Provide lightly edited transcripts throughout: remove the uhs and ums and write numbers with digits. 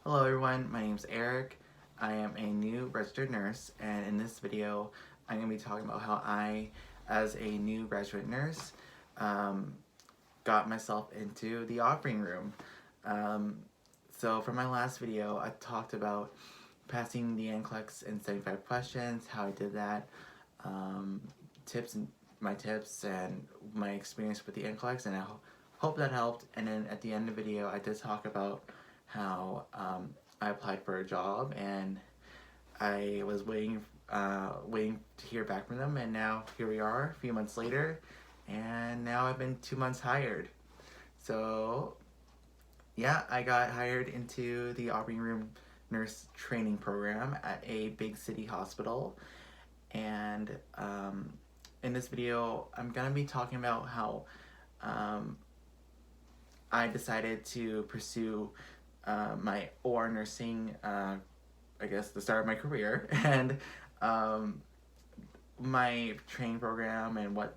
Hello everyone, my name is Eric. I am a new registered nurse, and in this video I'm going to be talking about how I, as a new graduate nurse, um, got myself into the operating room. Um, so for my last video I talked about passing the NCLEX in 75 questions, how I did that, um, my tips and my experience with the NCLEX, and I hope that helped. And then at the end of the video I did talk about how I applied for a job and I was waiting to hear back from them, and now here we are a few months later, and now I've been 2 months hired. So yeah, I got hired into the operating room nurse training program at a big city hospital, and in this video I'm gonna be talking about how um, I decided to pursue my OR nursing, I guess, the start of my career, and um, my training program and what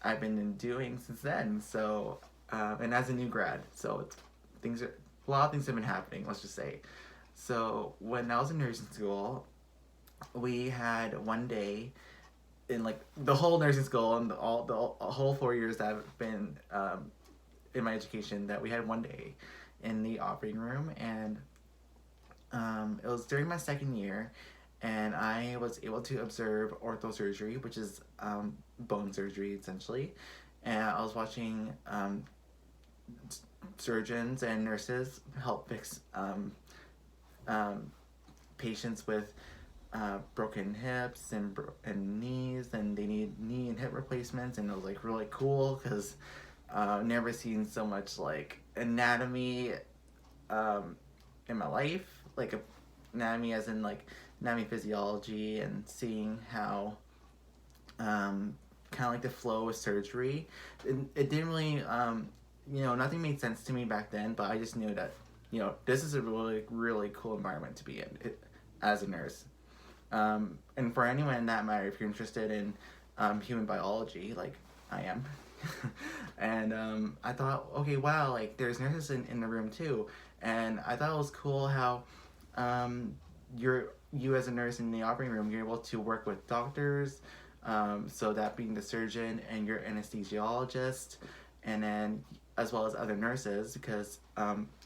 I've been doing since then. So, and as a new grad, so things are a lot of things have been happening. Let's just say. So when I was in nursing school, we had one day in like the whole nursing school and the whole 4 years that I've been in my education, that we had one day in the operating room, and it was during my second year, and I was able to observe orthosurgery, which is bone surgery essentially, and I was watching surgeons and nurses help fix um, patients with broken hips and knees, and they need knee and hip replacements, and it was like really cool because never seen so much like anatomy um, in my life, like anatomy as in like anatomy physiology, and seeing how kind of like the flow of surgery. It didn't really, nothing made sense to me back then, but I just knew that, this is a really, really cool environment to be in as a nurse. And for anyone in that matter, if you're interested in human biology, like I am, and I thought, okay, wow, like there's nurses in the room too, and I thought it was cool how um, you as a nurse in the operating room, you're able to work with doctors, so that being the surgeon and your anesthesiologist, and then as well as other nurses, because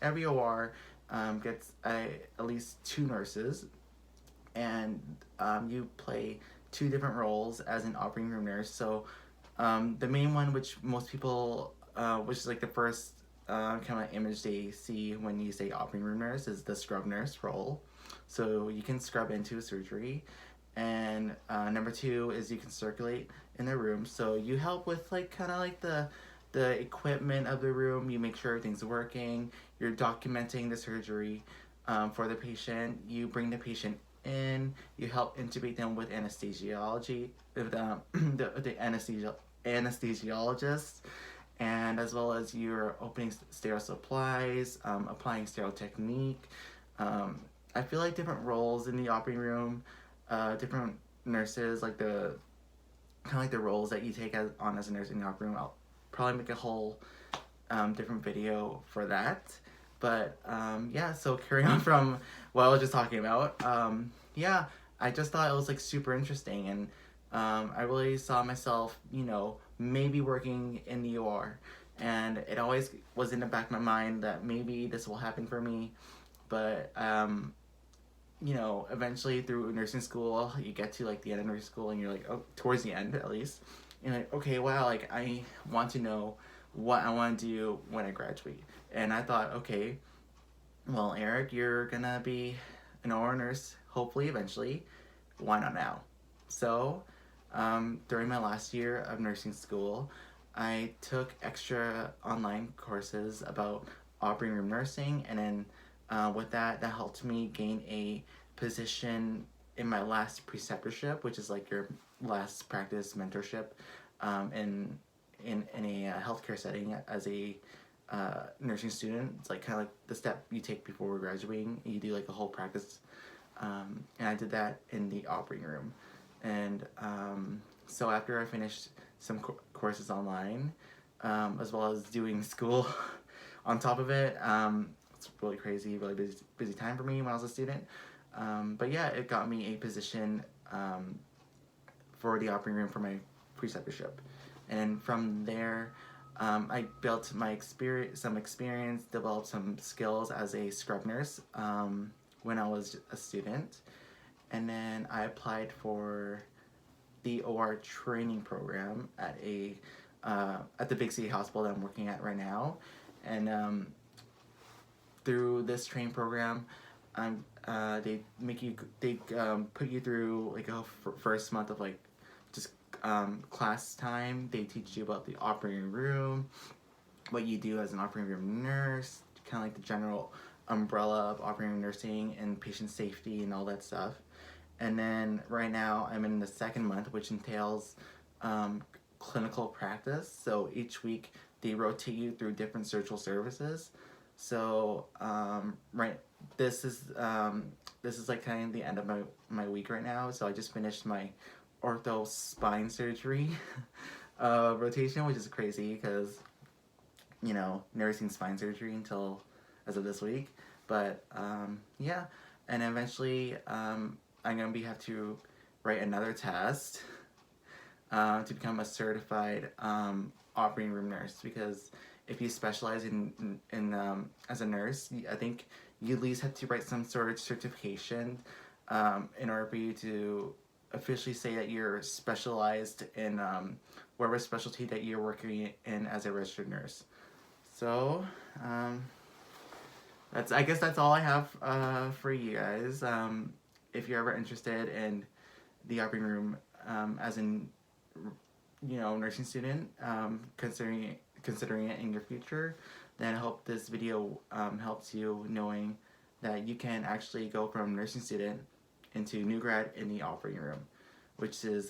every OR gets at least two nurses, and you play two different roles as an operating room nurse. So the main one, which most people, which is like the first kind of image they see when you say operating room nurse, is the scrub nurse role. So you can scrub into a surgery. And number two is you can circulate in the room. So you help with like kind of like the equipment of the room. You make sure everything's working. You're documenting the surgery for the patient. You bring the patient in. You help intubate them with anesthesiology, the anesthesiologist, and as well as you're opening sterile supplies, applying sterile technique. I feel like different roles in the operating room, different nurses, like the kind of like the roles that you take on as a nurse in the operating room. I'll probably make a whole different video for that. But yeah, so carrying on from what I was just talking about, yeah, I just thought it was like super interesting, and I really saw myself, maybe working in the OR, and it always was in the back of my mind that maybe this will happen for me, but eventually through nursing school, you get to like the end of nursing school, and you're like, oh, towards the end at least, you're like, okay, wow, like I want to know what I want to do when I graduate. And I thought, okay, well, Eric, you're gonna be an OR nurse, hopefully, eventually. Why not now? So, during my last year of nursing school, I took extra online courses about operating room nursing, and then with that helped me gain a position in my last preceptorship, which is like your last practice mentorship in a healthcare setting as a nursing student. It's like kind of like the step you take before graduating. You do like a whole practice, and I did that in the operating room. And so after I finished some courses online, as well as doing school on top of it, it's really crazy, really busy time for me when I was a student. But yeah, it got me a position for the operating room for my preceptorship. And from there, I built some experience, developed some skills as a scrub nurse when I was a student. And then I applied for the OR training program at the big city hospital that I'm working at right now. And through this training program, they put you through like a first month of like just class time. They teach you about the operating room, what you do as an operating room nurse, kind of like the general umbrella of operating room nursing and patient safety and all that stuff. And then right now I'm in the second month, which entails clinical practice. So each week they rotate you through different surgical services. So this is like kind of the end of my week right now. So I just finished my ortho spine surgery rotation, which is crazy because, you know, never seen spine surgery until as of this week. But yeah, and eventually I'm gonna have to write another test to become a certified operating room nurse, because if you specialize in as a nurse, I think you at least have to write some sort of certification in order for you to officially say that you're specialized in whatever specialty that you're working in as a registered nurse. So I guess that's all I have for you guys. If you're ever interested in the operating room as an nursing student, considering it in your future, then I hope this video helps you knowing that you can actually go from nursing student into new grad in the operating room, which is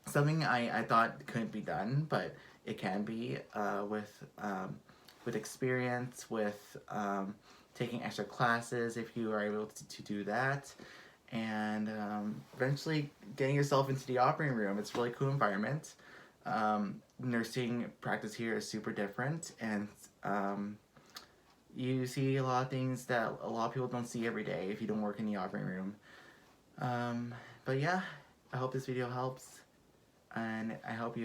something I thought couldn't be done, but it can be with experience, with taking extra classes if you are able to do that, and eventually getting yourself into the operating room. It's a really cool environment. Nursing practice here is super different, and you see a lot of things that a lot of people don't see every day if you don't work in the operating room. But yeah, I hope this video helps, and I hope you